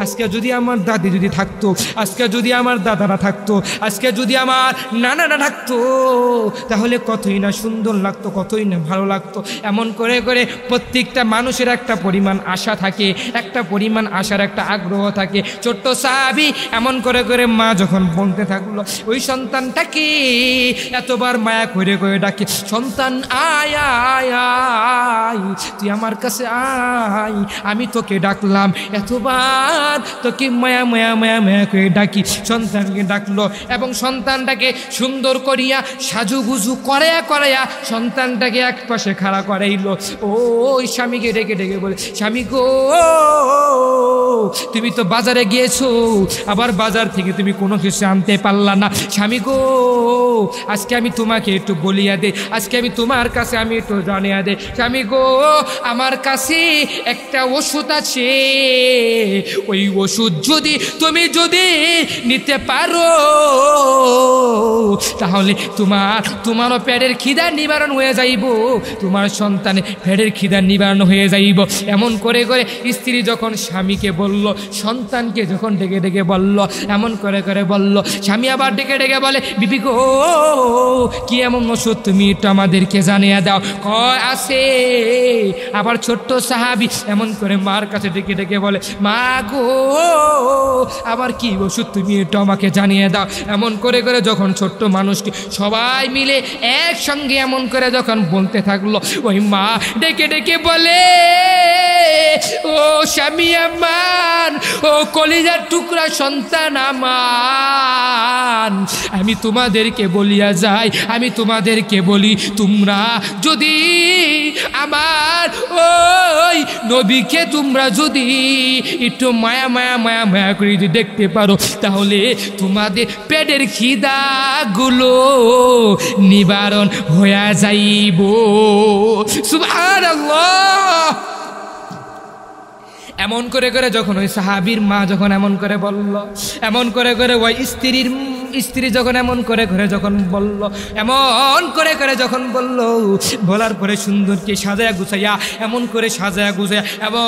আজকে যদি আমার দাদি যদি থাকতো, আজকে যদি আমার দাদারা থাকতো, আজকে যদি আমার নানারা থাকতো, তাহলে কতই না সুন্দর লাগতো, কতই না ভালো লাগতো। এমন করে করে প্রত্যেকটা মানুষের একটা পরিমাণ আশা থাকে, একটা পরিমাণ আশার একটা আগ্রহ থাকে। ছোট্ট সাহাবী এমন করে করে মা যখন বলতে থাকলো, ওই সন্তানটাকে এতবার মায়া করে করে ডাকে, সন্তান আয় আয় আয়, তুই আমার কাছে আয়, আমি তোকে ডাকলাম, এতবার তোকে মায়া মায়া মায়া মায়া করে ডাকি। সন্তানকে ডাকলো এবং সন্তানটাকে সুন্দর করিয়া সাজুগুজু করাইয়া করাইয়া সন্তানটাকে এক পাশে খাড়া করাইলো। ওই স্বামীকে ডেকে ডেকে বলে, স্বামী গো, তুমি তো বাজারে গিয়েছো, আবার বাজার থেকে তুমি কোনো কিছু আনতে পারলা না। স্বামী গো, আজকে আমি তোমাকে একটু বলিয়া দে, আজকে আমি তোমার কাছে আমি একটু জানিয়া দে। স্বামী গো, আমার কাছে একটা ওষুধ আছে, ওই ওষুধ যদি তুমি যদি নিতে পারো, তাহলে তোমারও পেটের খিদা নিবারণ হয়ে যাইব, তোমার সন্তানের পেটের খিদা নিবারণ হয়ে যাইব। এমন করে করে স্ত্রী যখন স্বামীকে বলল, সন্তানকে যখন ডেকে ডেকে বলল, এমন করে করে বলল, স্বামী আবার ডেকে ডেকে বলে, বিবি গো, কি এমন ওষুধ তুমি একটু আমাদেরকে জানিয়ে দাও। কয় আছে। আবার ছোট্ট সাহাবী এমন করে মার কাছে ডেকে ডেকে বলে, মা গো, আবার কি ওষুধ তুমি একটু আমাকে জানিয়ে দাও। এমন করে করে যখন ছোট্ট মানুষটি সবাই মিলে একসঙ্গে এমন করে যখন বলতে থাকলো, ওই মা ডেকে ডেকে বলে, ও স্বামী আমার, ও কলিজার টুকরা সন্তান আমার, আমি তোমাদেরকে বলিয়া যাই, আমি তোমাদেরকে বলি, তোমরা যদি আমার ওই নবীকে তোমরা যদি একটু মায়া মায়া মায়া মায়া করে যদি দেখতে পারো, তাহলে তোমাদের পেটের খিদাগুলো নিবারণ হয়ে যাইব। সুবহানাল্লাহ। এমন করে করে যখন ওই সাহাবীর মা যখন এমন করে বলল, এমন করে করে ওই স্ত্রী যখন এমন করে করে যখন বলল, এমন করে করে যখন বলল, বলার পরে সুন্দরকে সাজায়া গুছাইয়া এমন করে সাজায়া গুছাইয়া এবং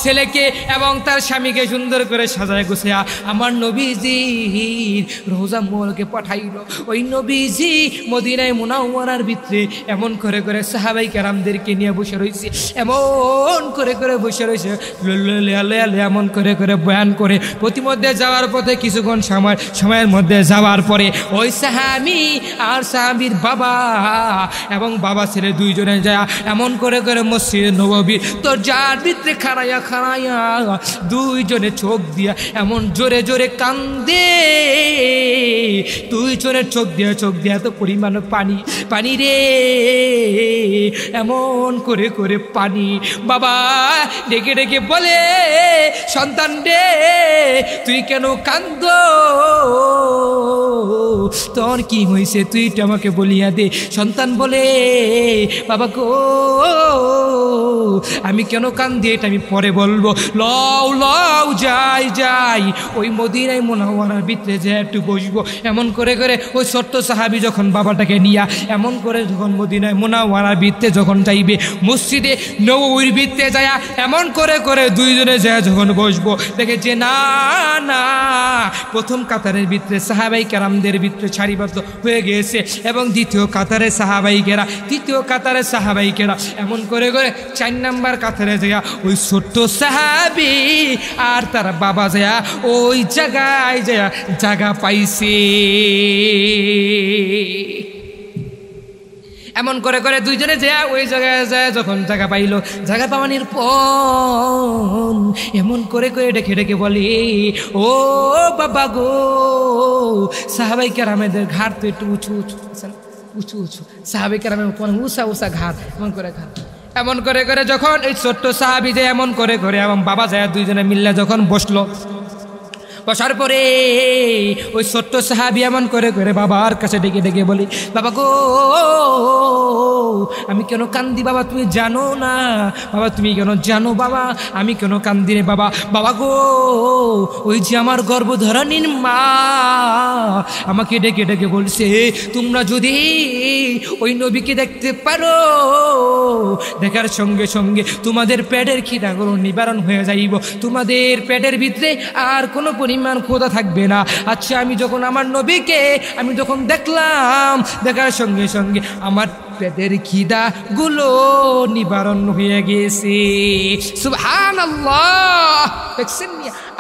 ছেলেকে এবং তার স্বামীকে সুন্দর করে সাজায়া গুছাইয়া আমার নবীজির রওজা মোবারকে পাঠাইল। ওই নবীজি মদিনায় মুনাওয়ারার ভিতরে এমন করে করে সাহাবাই কেরামদেরকে নিয়ে বসে রয়েছে, এমন করে করে বসে রয়েছে, এমন করে করে বয়ান করে প্রতিমধ্যে যাওয়ার পথে কিছুক্ষণ সময়ের মধ্যে যাওয়ার পরে ওই সাহাবী আর সাহাবীর বাবা এবং বাবা ছেলে দুইজনে যায় এমন করে করে মসজিদে নববীর দরজার ভিতরে খাড়াইয়া খাড়াইয়া দুইজনে চোখ দিয়া এমন জোরে জোরে কান্দে, দুইজনের চোখ দিয়া তো পরিমাণ পানি পানি রে, এমন করে করে পানি। বাবা ডেকে ডেকে বলে, সন্তান রে তুই কেন কান্দ, তোর কি হয়েছে তুই এটা আমাকে বলিয়া দে। সন্তান বলে, বাবা গো, আমি কেন কান্দি এটা আমি পরে বলবো, লও লও যাই যাই ওই মদিনায় মুনাওয়ারার ভিতরে যে একটু বসবো। এমন করে করে ওই ছোট্ট সাহাবী যখন বাবাটাকে নিয়া এমন করে যখন মদিনায় মুনাওয়ারার ভিতরে যখন যাইবে, মসজিদে নববীর ভিতরে যায় এমন করে করে দুইজনে যায় যখন বসবো, দেখে যে না না প্রথম কাতারের ভিতরে সাহাবাই কেরামদের ভিতরে সারিবদ্ধ হয়ে গিয়েছে এবং দ্বিতীয় কাতারে সাহাবাইকেরা, তৃতীয় কাতারে সাহাবাইকেরা, এমন করে করে 4 নাম্বার কাতারে যায় ওই ছোট্ট সাহাবী আর তার বাবা যায় ওই জায়গায় যায় জায়গা পাইছে। এমন করে করে দুইজনে যায় ওই জায়গায় যায় যখন জায়গা পাইল, জায়গা পাওয়ানির পর এমন করে করে ডেকে ডেকে বলে, ও বাবা গো, সাহাবাই কেরামেদের ঘাট তো একটু উঁচু উঁচু উঁচু উঁচু, সাহাবাই কেরামের উপর উঁচা উঁচা ঘাট, এমন করে ঘাট। এমন করে করে যখন এই ছোট্ট সাহাবী যায় এমন করে করে এবং বাবা যায় দুইজনে মিললে যখন বসলো, বসার পরে ওই ছোট্ট সাহাবী এমন করে করে বাবার কাছে ডেকে ডেকে বলি, বাবা গো আমি কেন কান্দি বাবা তুমি জানো না, বাবা তুমি কেন জানো বাবা আমি কেন কান্দি রে বাবা, বাবা গো ওই যে আমার গর্ভধারণীর মা আমাকে ডেকে ডেকে বলছে তোমরা যদি ওই নবীকে দেখতে পারো দেখার সঙ্গে সঙ্গে তোমাদের পেটের খিদাগুলো নিবারণ হয়ে যাইব, তোমাদের পেটের ভিতরে আর কোনো পরিমাণ ক্ষুধা থাকবে না। আচ্ছা আমি যখন আমার নবীকে আমি যখন দেখলাম দেখার সঙ্গে সঙ্গে আমার পেটের খিদাগুলো নিবারণ হয়ে গেছে। সুবহানাল্লাহ। দেখছেন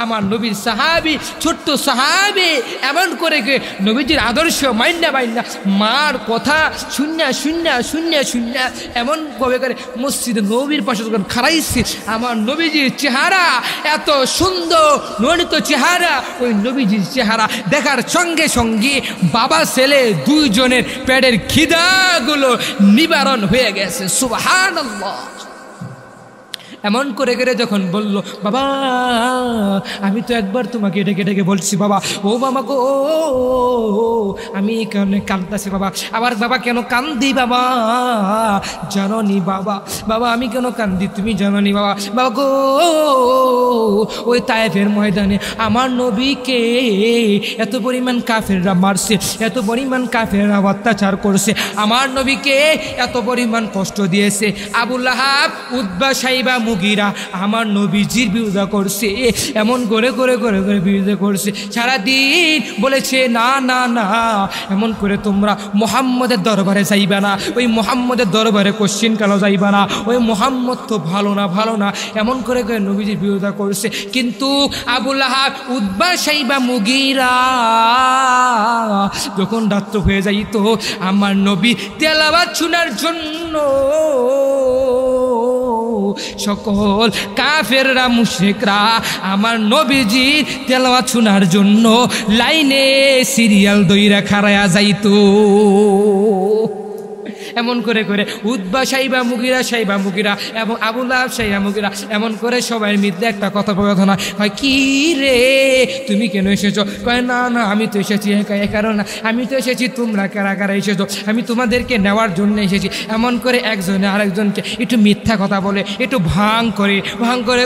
আমার নবীর সাহাবী ছোট্ট সাহাবী এমন করে নবীজির আদর্শ মাইন্না মাইন্না মার কথা শূন্য শূন্য শূন্য শূন্য এমন ভাবে করে মসজিদে নবীর পাশে যখন খাড়াইছে আমার নবীজির চেহারা এত সুন্দর নয়নিত চেহারা, ওই নবীজির চেহারা দেখার সঙ্গে সঙ্গে বাবা ছেলে দুইজনের পেটের খিদাগুলো নিবারণ হয়ে গেছে। সুবহানাল্লাহ। এমন করে করে যখন বলল বাবা আমি তো একবার তোমাকে ডেকে ডেকে বলছি বাবা ও বাবা গো আমি কেন কাঁদতেছি বাবা, আবার বাবা কেন কান্দি বাবা জানো নি বাবা, বাবা আমি কেন কান্দি তুমি জানো নি বাবা, বাবা গো ওই তায়েফের ময়দানে আমার নবীকে এত পরিমাণ কাফেররা মারছে, এত পরিমাণ কাফেররা অত্যাচার করছে, আমার নবীকে এত পরিমাণ কষ্ট দিয়েছে, আবু লাহাব উতবা সাইবা মুগিরা আমার নবীজির বিরোধিতা করছে, এমন করে করে করে করে বিরোধিতা করছে, সারাদিন বলেছে না না না এমন করে তোমরা মুহাম্মদের দরবারে যাইবা না, ওই মুহাম্মদের দরবারে কোশ্চিন কালো যাইবা না, ওই মুহাম্মদ তো ভালো না ভালো না এমন করে করে নবীজির বিরোধিতা করছে। কিন্তু আবু লাহাব উতবা সাইবা মুগিরা যখন রাত্র হয়ে যাইত আমার নবী তেলাওয়াত শোনার জন্য সকল কাফেররা মুশরিকরা আমার নবীজির তেলাওয়াত শোনার জন্য লাইনে সিরিয়াল দইরা খাড়ায়া যাইতো। এমন করে করে উতবা সাইবা মুগিরা এবং আবু লাহাব সাইবা মুগিরা এমন করে সবাই মিলে একটা কথোপকথন হয়, কি রে তুমি কেন এসেছো? কয় না না আমি তো এসেছি এ কারণে, আমি তো এসেছি তোমরা কারা কারা এসেছো, আমি তোমাদেরকে নেওয়ার জন্য এসেছি। এমন করে একজনে আরেকজনকে একটু মিথ্যা কথা বলে একটু ভাং করে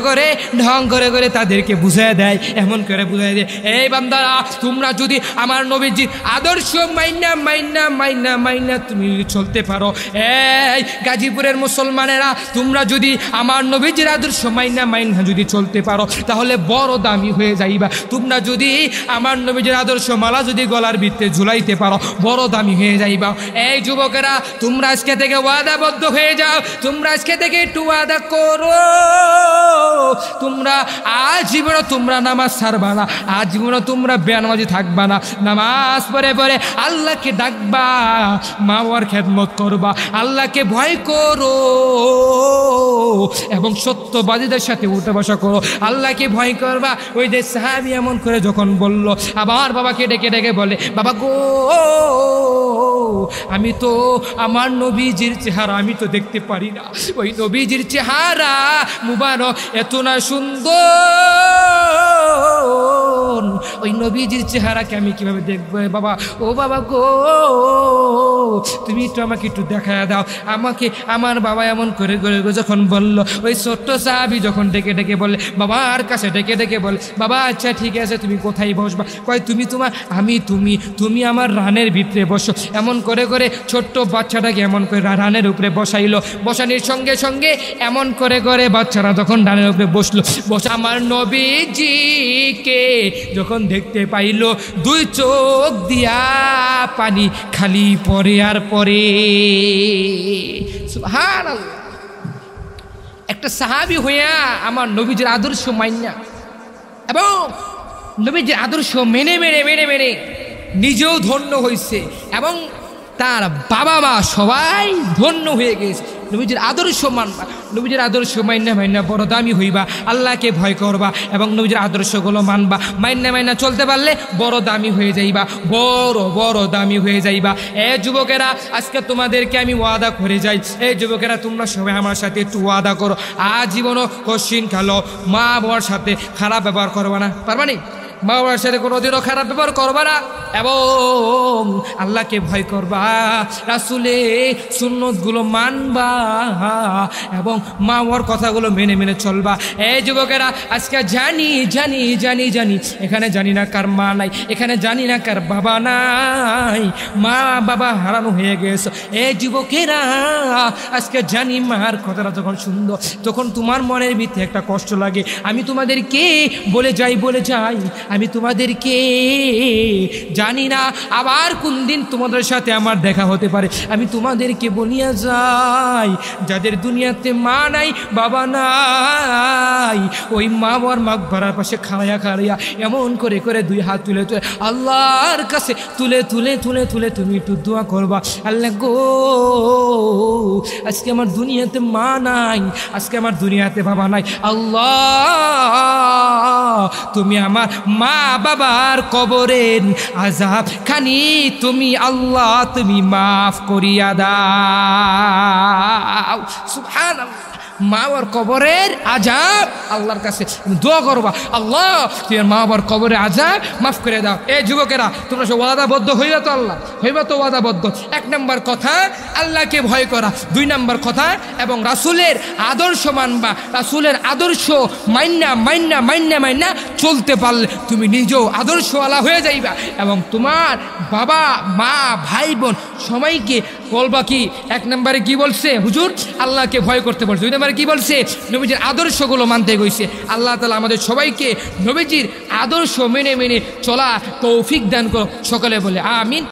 করে ঢং করে করে তাদেরকে বুঝিয়ে দেয়, এমন করে বুঝিয়ে দেয় এই বান্দারা তোমরা যদি আমার নবীজির আদর্শ মাইনা মাইনা মাইনা মাইনা তুমি চলতে পারো, এই গাজীপুরের মুসলমানেরা তোমরা যদি আমার নবীজির আদর্শ মাইনা মাইনা যদি চলতে পারো তাহলে বড় দামি হয়ে যাইবা, তোমরা যদি আমার নবীজির আদর্শ মালা যদি গলার ভিতরে ঝুলাইতে পারো বড় দামি হয়ে যাইবা। এই যুবকেরা তোমরা আজকে থেকে ওয়াদাবদ্ধ হয়ে যাও, তোমরা আজকে থেকে একটু ওয়াদা করো তোমরা আজীবনও তোমরা নামাজ ছাড়বা না, আজীবনও তোমরা বেনামাজি থাকবা না, নামাজ পড়ে পড়ে আল্লাহকে ডাকবা, মা বাবার খেদমত করবা, আল্লাহকে ভয় করো এবং সত্যবাদীদের সাথে উঠে বসা করো, আল্লাহকে ভয় করবা। ওই যে সাহাবী এমন করে যখন বলল আবার বাবাকে ডেকে ডেকে বলে বাবা গো আমি তো আমার নবীজির চেহারা আমি তো দেখতে পারি না, ওই নবীজির চেহারা মুবারক এত না সুন্দর, ওই নবীজির চেহারাকে আমি কিভাবে দেখবো বাবা, ও বাবা গো তুমি একটু আমাকে একটু দেখা দাও আমাকে। আমার বাবা এমন করে করে যখন বলল ওই ছোট্ট সাহাবী যখন ডেকে ডেকে বলে বাবার কাছে ডেকে ডেকে বলে বাবা আচ্ছা ঠিক আছে তুমি কোথায় বসবা, কয় তুমি তোমার আমি তুমি আমার রানের ভিতরে বসো, এমন করে করে ছোট্ট বাচ্চাটাকে এমন করে রানের উপরে বসাইলো, বসানোর সঙ্গে সঙ্গে এমন করে করে বাচ্চারা যখন রানের উপরে বসলো, বসে আমার নবীজিকে যখন দেখতে পাইলো দুই চোখ দিয়া পানি খালি পরে আর পরে। সুবহানাল্লাহ। একটা সাহাবী হইয়া আমার নবীজির আদর্শ মাইনা এবং নবীজির আদর্শ মেনে মেনে মেনে মেনে নিজেও ধন্য হয়েছে এবং তার বাবা মা সবাই ধন্য হয়ে গেছে। নবীজির আদর্শ মানবা, নবীজির আদর্শ মাইনা মাইনা বড় দামি হইবা, আল্লাহকে ভয় করবা এবং নবীজির আদর্শগুলো মানবা, মাইনা মাইনা চলতে পারলে বড় দামি হয়ে যাইবা, বড় বড় দামি হয়ে যাইবা। এ যুবকেরা আজকে তোমাদেরকে আমি ওয়াদা করে যাই, এই যুবকেরা তোমরা সবাই আমার সাথে একটু ওয়াদা করো আজীবনও কোশ্চিন খেলো মা বাবার সাথে খারাপ ব্যবহার করবা না, পারবা নি? মা বাবার সাথে কোনোদিনও খারাপ ব্যবহার করবা না এবং আল্লাহকে ভয় করবা, রাসূলের সুন্নতগুলো মানবা এবং মা বাবার কথাগুলো মেনে মেনে চলবা। এই যুবকেরা, আজকে জানি জানি জানি জানি এখানে জানি না কার মা নাই, এখানে জানি না কার বাবা নাই, মা বাবা হারানো হয়ে গেছে। এই যুবকেরা, আজকে জানি মার কথাটা যখন সুন্দর, তখন তোমার মনের ভিতরে একটা কষ্ট লাগে। আমি তোমাদেরকে বলে যাই আমি তোমাদেরকে জানি না আবার কোন দিন তোমাদের সাথে আমার দেখা হতে পারে, আমি তোমাদেরকে বলিয়া যাই, যাদের দুনিয়াতে মা নাই বাবা নাই, ওই মা বাবার মাগফিরাতের পাশে খাড়াইয়া খাড়াইয়া এমন করে করে দুই হাত তুলে তুলে আল্লাহর কাছে তুলে তুলে তুলে তুলে তুমি একটু দোয়া করবা, আল্লাহ গো আজকে আমার দুনিয়াতে মা নাই, আজকে আমার দুনিয়াতে বাবা নাই, আল্লাহ তুমি আমার মা বাবার কবরের আযাব খানি তুমি আল্লাহ তুমি মাফ করিয়া দাও। সুবহানাল্লাহ। মা বাবার কবরের আযাব আল্লাহর কাছে দোয়া করবা, আল্লাহ তুই মা বাবার কবরের আযাব মাফ করে দাও। এই যুবকেরা, তোমরা সব ওয়াদাবদ্ধ হইবা তো, আল্লাহ হইবা তো ওয়াদাবদ্ধ। 1 নম্বর কথা আল্লাহকে ভয় করা, 2 নম্বর কথা এবং রাসূলের আদর্শ মানবা, রাসূলের আদর্শ মাইন্না মাইন্না মাইন্না মাইন্না চলতে পারলে তুমি নিজেও আদর্শওয়ালা হয়ে যাইবা এবং তোমার বাবা মা ভাই বোন সবাইকে বলবা কি, 1 নম্বরে কি বলছে হুজুর, আল্লাহকে ভয় করতে বলছে, 2 নম্বরে কি বলছে, নবীজির আদর্শগুলো মানতে কইছে। আল্লাহ তাআলা আমাদের সবাইকে নবীজির আদর্শ মেনে মেনে চলা তৌফিক দান করো, সকলে বলে আমিন।